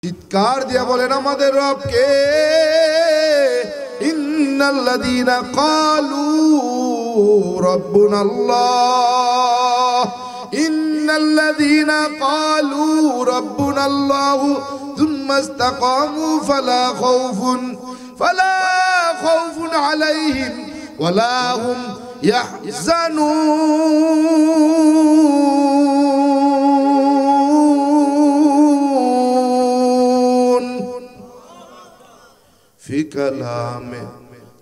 চিৎকার দিয়া বলেন আমাদের রবকে। ইন্নাল্লাযীনা ক্বালু রাব্বুনাল্লাহ, ইন্নাল্লাযীনা ক্বালু রাব্বুনাল্লাহু থুম্মা ইসতাকামু ফালা খাউফুন আলাইহিম ওয়ালা হুম ইয়াহজানুন। ফি কালামে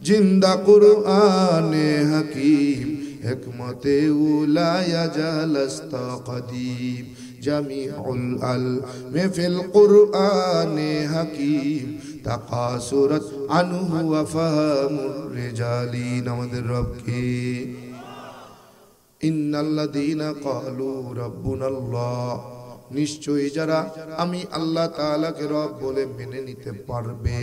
জিন্দা কুরআনে হাকিম, হিকমতে উলা ইয়াজালাস্তা কদীম, জামিউল আলমে ফিল কুরআনে হাকিম, তাকাসুরাত আনহু ওয়া ফাহামুর রিজালিন। আমাদের রবকে ইন্নাল্লাযীনা ক্বালু রাব্বুনাল্লাহ, নিশ্চয়ই যারা আমি আল্লাহ তাআলাকে রব বলে মেনে নিতে পারবে,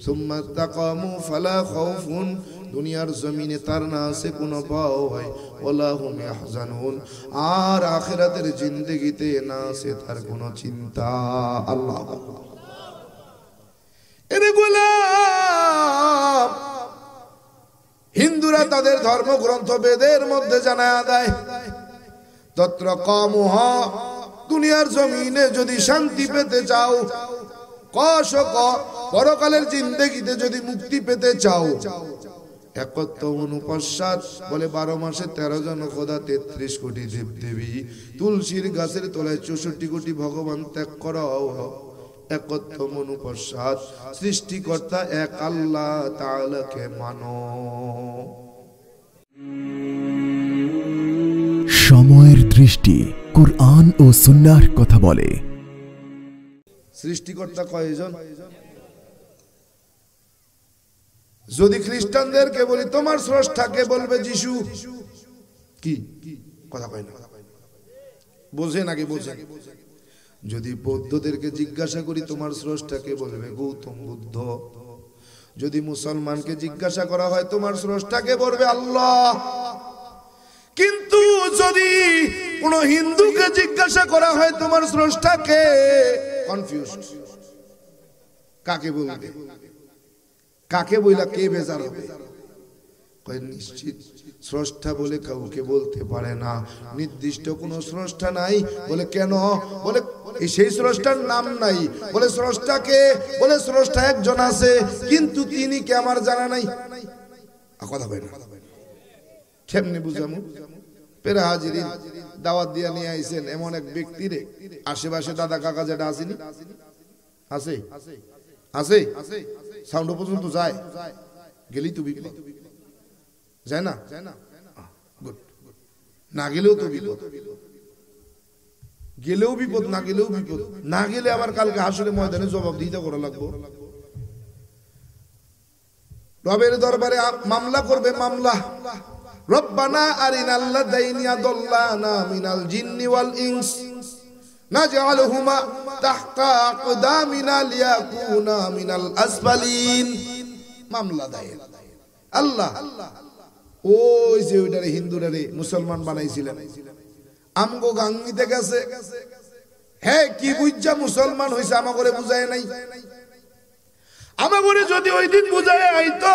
সুম্মা ইসতাকামু ফালা খাউফুন, দুনিয়ার জমিনে তার না আছে কোনো ভয়, ওয়ালা হুম ইয়াহজানুন, আর আখিরাতের জিন্দেগিতে না আছে তার কোনো চিন্তা। আল্লাহ এরে গোলাম, হিন্দুরা তাদের ধর্মগ্রন্থ বেদের মধ্যে জানায়া দেয়, তত্র কামুহ, দুনিয়ার জমিনে যদি শান্তি পেতে চাও, পরকালের জিন্দেগিতে যদি মুক্তি পেতে চাও, একত্ব অনুপশ্চাৎ বলে 12 মাসে 13 জন খোদা, 33 কোটি দেব দেবী, তুলসীর গাছের তলায় 64 কোটি ভগবান ত্যাগ করাও। একত্ব অনুপশ্চাৎ সৃষ্টিকর্তা এক আল্লাহ তাআলাকে মানো। সময়ের দৃষ্টি কুরআন ও সুন্নাহর কথা বলে। সৃষ্টিকর্তা কয়জন? যদি খ্রিস্টানদেরকে বলি তোমার স্রষ্টাকে, বলবে যিশু। কি কথা কয় না, বোঝে নাকি? বোঝে। যদি বৌদ্ধদেরকে জিজ্ঞাসা করি তোমার স্রষ্টাকে, বলবে গৌতম বুদ্ধ। যদি মুসলমানকে জিজ্ঞাসা করা হয় তোমার স্রষ্টাকে, বলবে আল্লাহ। কিন্তু যদি কোন হিন্দুকে জিজ্ঞাসা করা হয় তোমার স্রষ্টাকে, কনফিউজড, কাকে বলবে? কাকে বইলা কে বেজার হবে? নিশ্চিত স্রষ্টা বলে কাউকে বলতে পারে না, নির্দিষ্ট কোন স্রষ্টা নাই। বলে কেন? বলে সেই স্রষ্টার নাম নাই। বলে স্রষ্টাকে, বলে স্রষ্টা একজন আছে, কিন্তু তিনি কে আমার জানা নাই। কথা বলে না, কেমনে বুঝামু? পেরা হাজিরিন দাওয়াত দিয়া নিয়ে আইছেন এমন এক ব্যক্তিরে, আশেপাশে দাদা কাকা যেটা আসেনি, আছে আছে সাউন্ড পর্যন্ত যায়, গেলেই তো বিপদ, যায় না? গুড, না গেলেও তো বিপদ, গেলেও বিপদ, না গেলেও বিপদ। না গেলে আবার কালকে হাসরে ময়দানে জবাব দিতে করা লাগবো। রবের দরবারে মামলা করবে, মামলা। রব্বানা আরিনাল্লাযাইনি আদাল্লানা মিনাল জিন্নি ওয়াল ইনস নাজআলহুমা তাহতা আকদামিনা লিয়াকুনা মিনাল আসফালিন। মামলা দায়ের। আল্লাহ ওই যে ওইটারে হিন্দুরারে মুসলমান বানাইছিলেন, আমগো গাঙ্গিতে গেছে, হ্যাঁ কি বুঝা মুসলমান হইছে, আমাগরে বুঝায় নাই। আমাগরে যদি ওই দিন বুঝায় আইতো,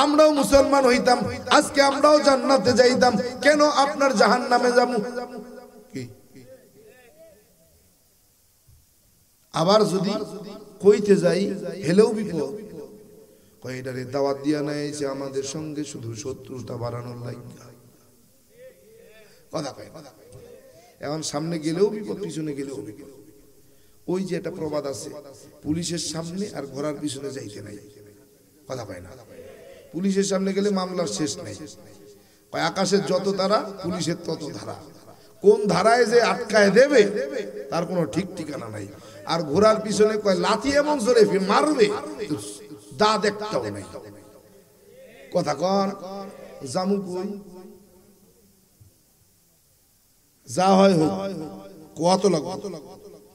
আমরাও মুসলমান হইতাম, আজকে আমরাও জান্নাতে যাইতাম। কেন আপনার জাহান্নামে যাবো? কি আবার যদি কইতে যাই হেলেও বিপদ। কয়টারে দাওয়াত দিয়া নাইছে আমাদের সঙ্গে শুধু শত্রুতা বাড়ানোর লাগা। কথা কয়, এখন সামনে গেলেও বিপদ, পিছনে গেলেও বিপদ। ওই যে একটা প্রবাদ আছে, পুলিশের সামনে আর ঘোড়ার পিছনে যাইতে নাই। কথা কয় না? পুলিশের সামনে গেলে মামলার শেষ নাই। কয় আকাশের যত তারা, পুলিশের তত ধারা। কোন ধারায় যে আটকায় দেবে তার কোনো ঠিক ঠিকানা নাই। আর ঘোড়ার পিছনে কয় লাথি এমন জোরে মারবে, দাঁত একটাও নাই। কথা কন, জামু কই যা হয় হোক, কত লাগবে?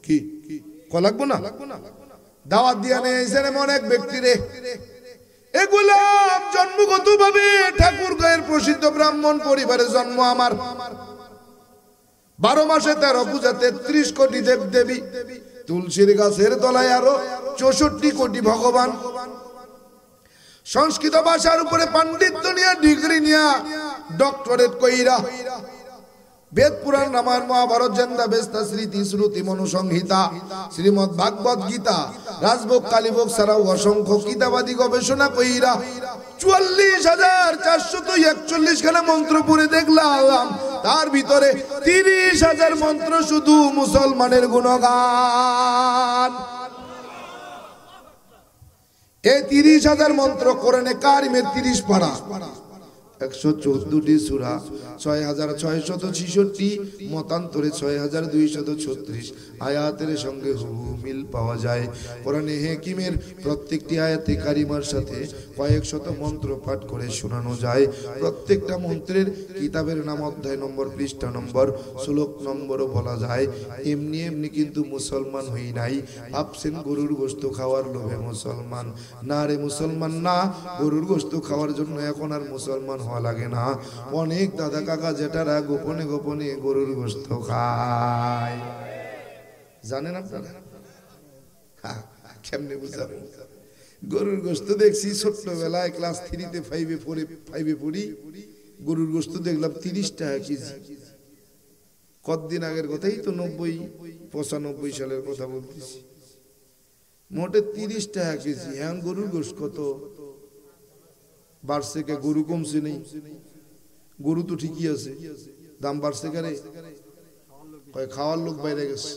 কি ক লাগবো না? দাওয়াত দিয়া নেই এমন এক ব্যক্তি রে, এগুলা জন্মগত ভাবে ঠাকুর গায়ের প্রসিদ্ধ ব্রাহ্মণ পরিবারে জন্ম আমার। 12 মাসে 13 পূজা, 33 কোটি দেব দেবী, তুলসীর গাছের তলায় আরো 64 কোটি ভগবান। সংস্কৃত ভাষার উপরে পাণ্ডিত্য নিয়ে, ডিগ্রি নিয়ে, ডক্টরেট কইরা বেদ পুরাণ রামায়ণ মহাভারত জেন্দা বেস্তা স্মৃতি শ্রুতি মনুসংহিতা শ্রীমদ ভাগবত গীতা রাজভোগ কালীভোগ ছাড়াও অসংখ্য কিতাবাদি গবেষণা কইরা 44,441 খানা মন্ত্র পড়ে দেখলাম, তার ভিতরে 30,000 মন্ত্র শুধু মুসলমানের গুণগান। এই 30,000 মন্ত্র কোরআনে কারিমে 30 পারা, 114টি সূরা, 6,666 মতান্তরে 6,236 আয়াতের সঙ্গে হুবহু মিল পাওয়া যায়। কোরআনে হাকিমের প্রত্যেকটি আয়াতে কারিমার সাথে কয়েক শত মন্ত্র পাঠ করে শোনানো যায়। প্রত্যেকটা মন্ত্রের কিতাবের নাম, অধ্যায় নম্বর, পৃষ্ঠা নম্বর, শ্লোক নম্বরও বলা যায়। এমনি এমনি কিন্তু মুসলমান হই নাই। ভাবছেন গরুর গোশত খাওয়ার লোভে মুসলমান? না রে মুসলমান না, গরুর গোশত খাওয়ার জন্য এখন আর মুসলমান হওয়া লাগে না। অনেক দাদা কাকা জেঠারা গোপনে গোপনে গরুর গোশত খায়, জানেন আপনারা? কেমনে বুঝাবো? গরুর গোশত দেখছি ছোট্টবেলায় ক্লাস 3-তে 5-এ পড়ি, গরুর গোশত দেখলাম 30 টাকা কেজি। কতদিন আগের কথাই তো, 95 সালের কথা বলতেছি। মোটে 30 টাকা কেজি। এখন গরুর গোশত কত বাড়ছে? কে গরু কমছে? নেই, গরু তো ঠিকই আছে, দাম বাড়ছে কারে? খাওয়ার লোক বাইরে গেছে।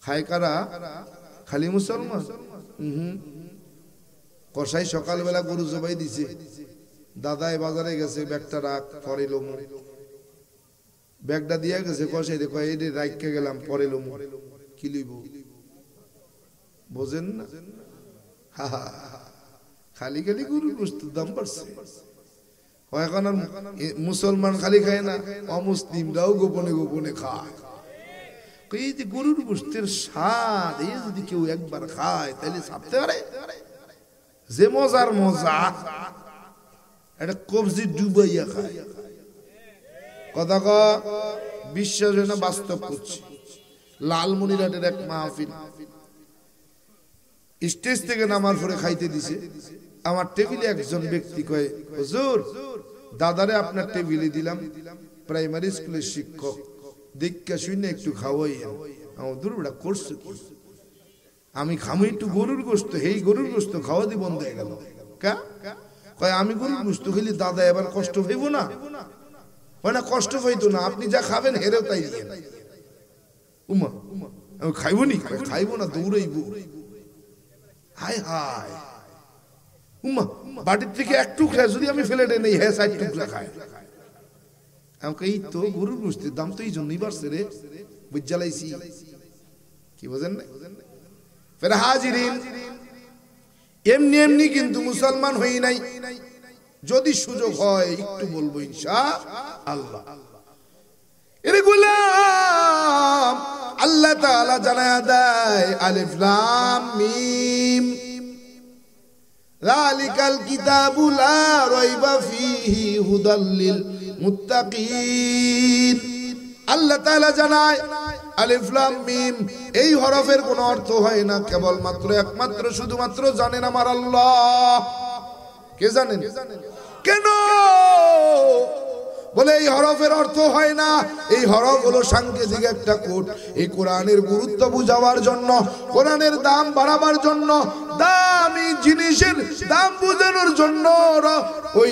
খায় কারা? খালি মুসলমান। কসাই সকালবেলা গরু জবাই দিছে, দাদায় বাজারে গেছে, ব্যাগটা রাখ, পরে লমু। ব্যাগটা দিয়ে গেছে কসাই, দেখো এই রাখকে গেলাম, পরে লমু। কি লইব বোঝেন না? খালি খালি গরুর গোশতের দাম বাড়ছে। এখন আর মুসলমান খালি খায় না, অমুসলিমরাও গোপনে গোপনে খায়। এই যে গরুর গোশতের স্বাদ, এই যদি কেউ একবার খায় তাহলে ছাপতে পারে যে মজার মজা। এটা কবজি ডুবাইয়া খায়। কথা ক বিশ্বাস হয় না, বাস্তব করছি। লালমনিরহাটের এক মাহফিল, স্টেজ থেকে নামার পরে খাইতে দিছে। আমার টেবিলে একজন ব্যক্তি কয়, হুজুর দাদারে আপনার টেবিলে দিলাম, প্রাইমারি স্কুলের শিক্ষক, দেখা শুনে একটু খাওয়াই। আমার দুর্বড়া করছে কি? আমি খামো একটু গরুর গোশত, এই গরুর গোশত খাওয়া দি বন্ধ হয়ে গেল। কয় আমি গরুর গোশত খেলি, দাদা এবার কষ্ট পাইব না? না, কষ্ট পাইতো না, আপনি যা খাবেন হেরেও তাই দিয়েন। উমা আমি খাইব নি? খাইব না, দৌড়াইব। হায় হায়, উমা বাড়ির থেকে এক টুকরা যদি আমি ফেলে দেই, হ্যাঁ 4 টুকরা খায়। আমাকে এই তো গরুর গোশতের দাম তো এই জন্যই বাড়ছে রে, বুঝালাইছি। কি বোঝেন না? ফের হাজিরিন, এমনি এমনি কিন্তু মুসলমান হই নাই। যদি সুযোগ হয় একটু বলবো ইনশাআল্লাহ। এরে গোলাম, আল্লাহ তাআলা জানায়া দেয়, আলিফ লাম মিম যালিকাল কিতাবু লা রাইবা ফীহি হুদাল লিল মুত্তাকিন। আল্লাহ তাআলা জানায় আলিফ লাম মিম, এই হরফের কোনো অর্থ হয় না, কেবলমাত্র একমাত্র শুধুমাত্র জানেন আমার আল্লাহ। কে জানেন? কেন বলে এই হরফের অর্থ হয় না? এই হরফ হলো সাংকেতিক একটা কোড। এই কোরআনের গুরুত্ব বুঝাবার জন্য, কোরআনের দাম বাড়াবার জন্য, দামি জিনিসের দাম বোঝানোর জন্য ওই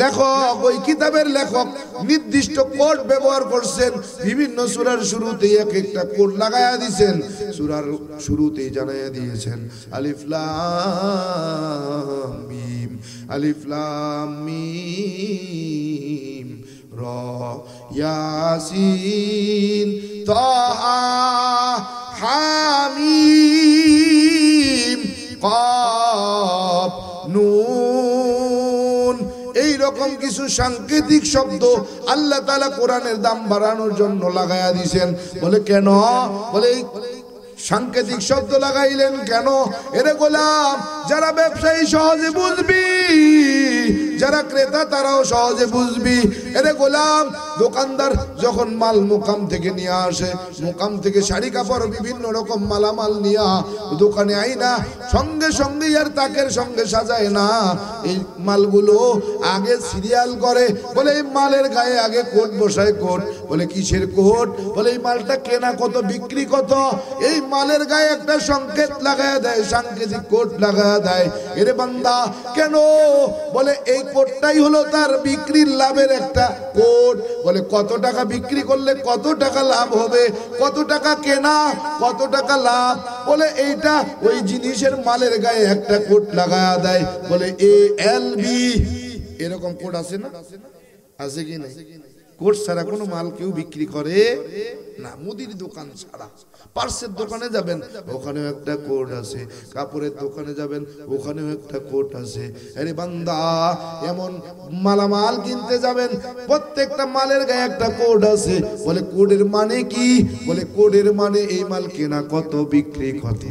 লেখক, ওই কিতাবের লেখক নির্দিষ্ট কোড ব্যবহার করছেন। বিভিন্ন সূরার শুরুতে এক একটা কোড লাগায়া দিয়েছেন। সূরার শুরুতেই জানাইয়া দিয়েছেন আলিফ লাম মিম, আলিফ লাম মিম র, ইয়াসিন তাহা হামিম কাফ নুন। এই রকম কিছু সাংকেতিক শব্দ আল্লাহ তাআলা কোরআনের দাম বাড়ানোর জন্য লাগায়া দিয়েছেন। বলে কেন? বলে সাংকেতিক শব্দ লাগাইলেন কেন? এরে গোলাম, যারা ব্যবসায়ী সহজে বুঝবি, যারা ক্রেতা তারাও সহজে বুঝবি। এরে গোলাম, দোকানদার যখন মাল মোকাম থেকে নিয়ে আসে, মোকাম থেকে শাড়ি কাপড় বিভিন্ন রকম মালামাল নিয়ে দোকানে আইনা সঙ্গে সঙ্গে আর তাকের সঙ্গে সাজায় না। এই মালগুলো আগে সিরিয়াল করে, বলে এই মালের গায়ে আগে কোট বসায়। কোট বলে কিসের কোট? বলে এই মালটা কেনা কত, বিক্রি কত, এই মালের গায়ে একটা সংকেত লাগায় দেয়, সাংকেতিক কোট লাগায় দেয়। এরে বান্দা কেন? বলে এই কোটটাই হলো তার বিক্রির লাভের একটা কোট। বলে কত টাকা বিক্রি করলে কত টাকা লাভ হবে, কত টাকা কেনা কত টাকা লাভ। বলে এইটা ওই জিনিসের মালের গায়ে একটা কোট লাগায় দেয়। বলে ALB এরকম কোট আছে না? আছে কি না? কোট ছাড়া কোনো মাল কেউ বিক্রি করে না, মুদির দোকান ছাড়া। পার্সের দোকানে যাবেন, ওখানেও একটা কোড আছে। কাপড়ের দোকানে যাবেন, ওখানেও একটা কোড আছে। আরে বান্দা, এমন মালামাল কিনতে যাবেন, প্রত্যেকটা মালের গায়ে একটা কোড আছে। বলে কোডের মানে কি? বলে কোডের মানে এই মাল কেনা কত, বিক্রি কত।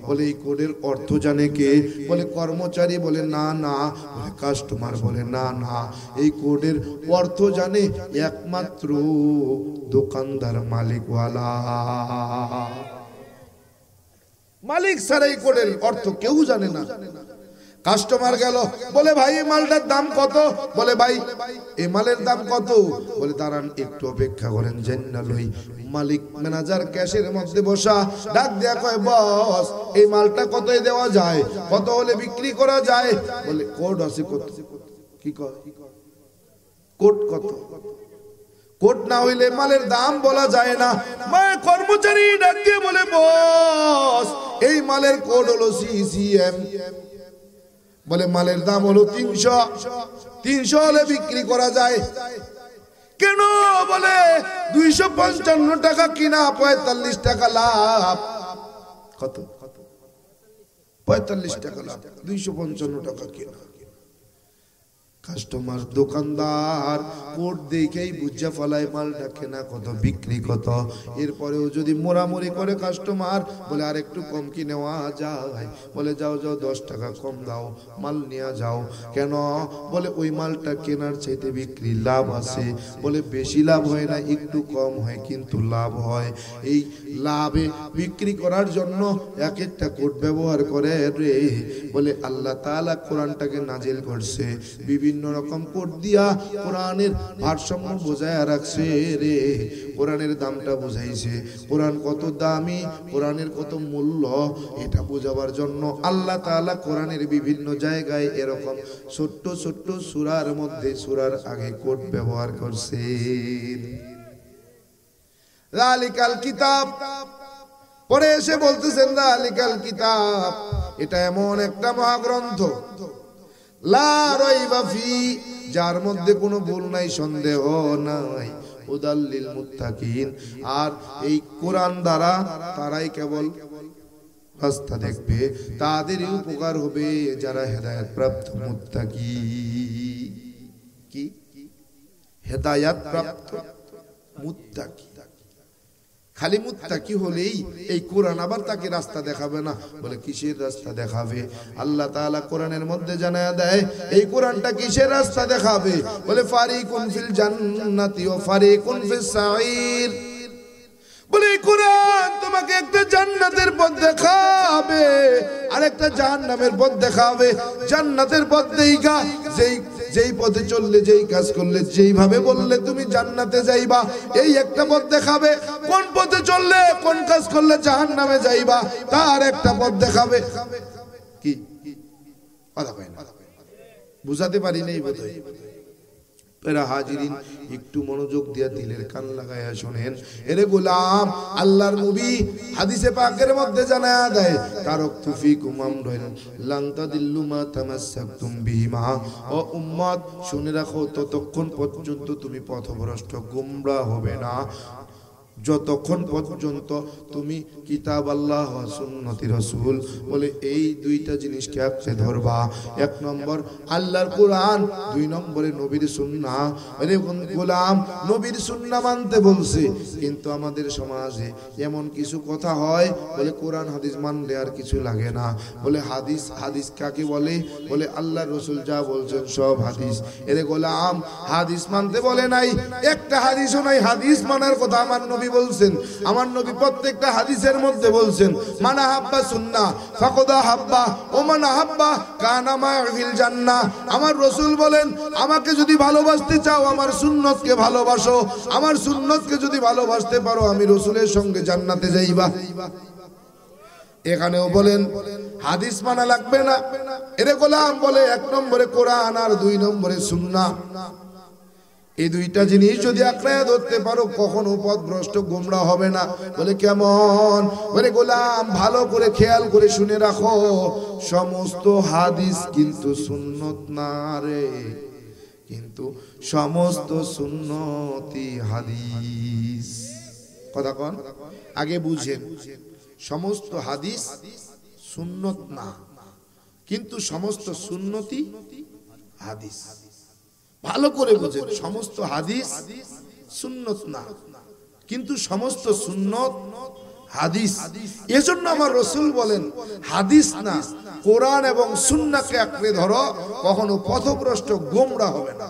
বলে এই কোডের অর্থ জানে কে? বলে কর্মচারী। বলে না না। বলে কাস্টমার। বলে না না। এই কোডের অর্থ জানে একমাত্র দোকানদার, মালিকওয়ালা। মালিক ছাড়া এই কোডের অর্থ কেউ জানে না। কাস্টমার গেল, বলে ভাই এই মালটার দাম কত? বলে ভাই এই মালের দাম কত? বলে দাঁড়ান একটু অপেক্ষা করেন, জেনে লই। মালিক ম্যানেজার ক্যাশের মধ্যে বসা, ডাক দেয়া কয়, বস এই মালটা কতই দেওয়া যায়, কত হলে বিক্রি করা যায়? বলে কোড আছে কত। কি কয়? কোড কত? কোট না হইলে মালের দাম বলা যায় না। কর্মচারী ডাক দিয়ে বলে, বস এই মালের কোড হলো CCM। বলে মালের দাম হলো 300, 300 হলে বিক্রি করা যায়। কেন? বলে 255 টাকা কিনা, 45 টাকা লাভ। কত? 45 টাকা লাভ, 255 টাকা কিনা। কাস্টমার দোকানদার কোড দেখেই বুঝা ফলায় মালটা কেনা কত, বিক্রি কত। এরপরেও যদি মোরামুরি করে কাস্টমার, বলে আর একটু কম কি নেওয়া যায়? বলে যাও যাও 10 টাকা কম দাও, মাল নিয়ে যাও। কেন? বলে ওই মালটা কেনার চাইতে বিক্রি লাভ আছে। বলে বেশি লাভ হয় না, একটু কম হয়, কিন্তু লাভ হয়। এই লাভে বিক্রি করার জন্য এক একটা কোড ব্যবহার করে রে। বলে আল্লাহ তাআলা কোরআনটাকে নাজিল করছে, বিভিন্ন রকম কোড দিয়া কোরআনের ভারসাম্য বোঝায় রাখছে রে। কোরআনের দামটা বুঝাইছে, কোরআন কত দামি, কোরআনের কত মূল্য, এটা বোঝাবার জন্য আল্লাহ তাআলা কোরআনের বিভিন্ন জায়গায় এরকম ছোট্ট ছোট্ট সূরার মধ্যে, সূরার আগে কোড ব্যবহার করছে। যালিকাল কিতাব পরে এসে বলতেছেন, যালিকাল কিতাব, এটা এমন একটা মহাগ্রন্থ, লা রাইবা ফি, যার মধ্যে কোনো ভুল নাই, সন্দেহ নাই, হুদাল লিল মুত্তাকিন। আর এই কোরআন দ্বারা তারাই কেবল রাস্তা দেখবে, তাদেরই উপকার হবে যারা হেদায়েত প্রাপ্ত মুত্তাকি। কি হেদায়েত প্রাপ্ত মুত্তাকি? খালি মুত্তাকি হলেই এই কোরআন আবার তাকে রাস্তা দেখাবে না। বলে কিসের রাস্তা দেখাবে? আল্লাহ তাআলা কোরআনের মধ্যে জানায়া দেয় এই কোরআনটা কিসের রাস্তা দেখাবে। বলে ফারিকুন ফিল জান্নাতি ওয়া ফারিকুন ফিস সাঈর। বলে কোরআন তোমাকে একটা জান্নাতের পথ দেখাবে আর একটা জাহান্নামের পথ দেখাবে। জান্নাতের পথ দেইগা, যেই পথে চললে, যেই কাজ করলে, যেইভাবে বললে তুমি জান্নাতে যাইবা, এই একটা পথ দেখাবে। কোন পথে চললে, কোন কাজ করলে জাহান্নামে যাইবা, তার একটা পথ দেখাবে। কি কথা কয় না? বুঝাতে পারি নাই বোধহয়। এরা হাজিরিন, একটু মনোযোগ দিয়া দিলের কান লাগায়া শুনেন। এরে গোলাম, আল্লাহর নবী হাদিসে পাকের মধ্যে জানায়া দেয়, তারাকতু ফিকুম আমরান লান তাদিল্লু মা তামাসসাকতুম বিহিমা। ও উম্মত শুনে রাখো, ততক্ষণ পর্যন্ত তুমি পথভ্রষ্ট, গোমরাহ হবে না যতক্ষণ পর্যন্ত তুমি কিতাব আল্লাহ ওয়া সুন্নতি রাসূল বলে এই দুইটা জিনিসকে আঁকড়ে ধরবা। এক নম্বর আল্লাহর কোরআন, দুই নম্বরে নবীর সুন্নাহ। আরে গোলাম, নবীর সুন্নাহ মানতে বলছে, কিন্তু আমাদের সমাজে এমন কিছু কথা হয় বলে কোরআন হাদিস মানলে আর কিছু লাগে না। বলে হাদিস, হাদিস কাকে বলে? বলে আল্লাহর রাসূল যা বলছেন সব হাদিস। এরে গোলাম, হাদিস মানতে বলে নাই, একটা হাদিসও নাই হাদিস মানার কথা আমার নবী বলছেন। আমার নবী প্রত্যেকটা হাদিসের মধ্যে বলছেন মানা হাব্বা সুন্নাহ ফাকাদা হাব্বা ও মানা হাব্বা কানা মা'ফিল জান্নাহ। আমার রাসূল বলেন আমাকে যদি ভালোবাসতে চাও আমার সুন্নতকে ভালোবাসো, আমার সুন্নতকে যদি ভালোবাসতে পারো আমি রাসূলের সঙ্গে জান্নাতে যাইবা। এখানেও বলেন হাদিস মানা লাগবে না। এরে গোলাম বলে এক নম্বরে কোরআন আর দুই নম্বরে সুন্নাহ। এই দুইটা জিনিস যদি আঁকড়ে ধরতে পারো কখনো পথভ্রষ্ট গোমরাহ হবে না। বলে কেমন? বলে গোলাম ভালো করে খেয়াল করে শুনে রাখো, সমস্ত হাদিস কিন্তু সুন্নত না রে, কিন্তু সমস্ত সুন্নতি হাদিস। কথা কোন আগে বুঝেন, সমস্ত হাদিস সুন্নত না, কিন্তু সমস্ত সুন্নতি হাদিস। ভালো করে বুঝেন, সমস্ত হাদিস সুন্নত না, কিন্তু সমস্ত সুন্নত হাদিস। এজন্য আমার রাসূল বলেন হাদিস না, কোরআন এবং সুন্নাহকে আঁকড়ে ধরো, কখনো পথভ্রষ্ট গোমরাহ হবে না।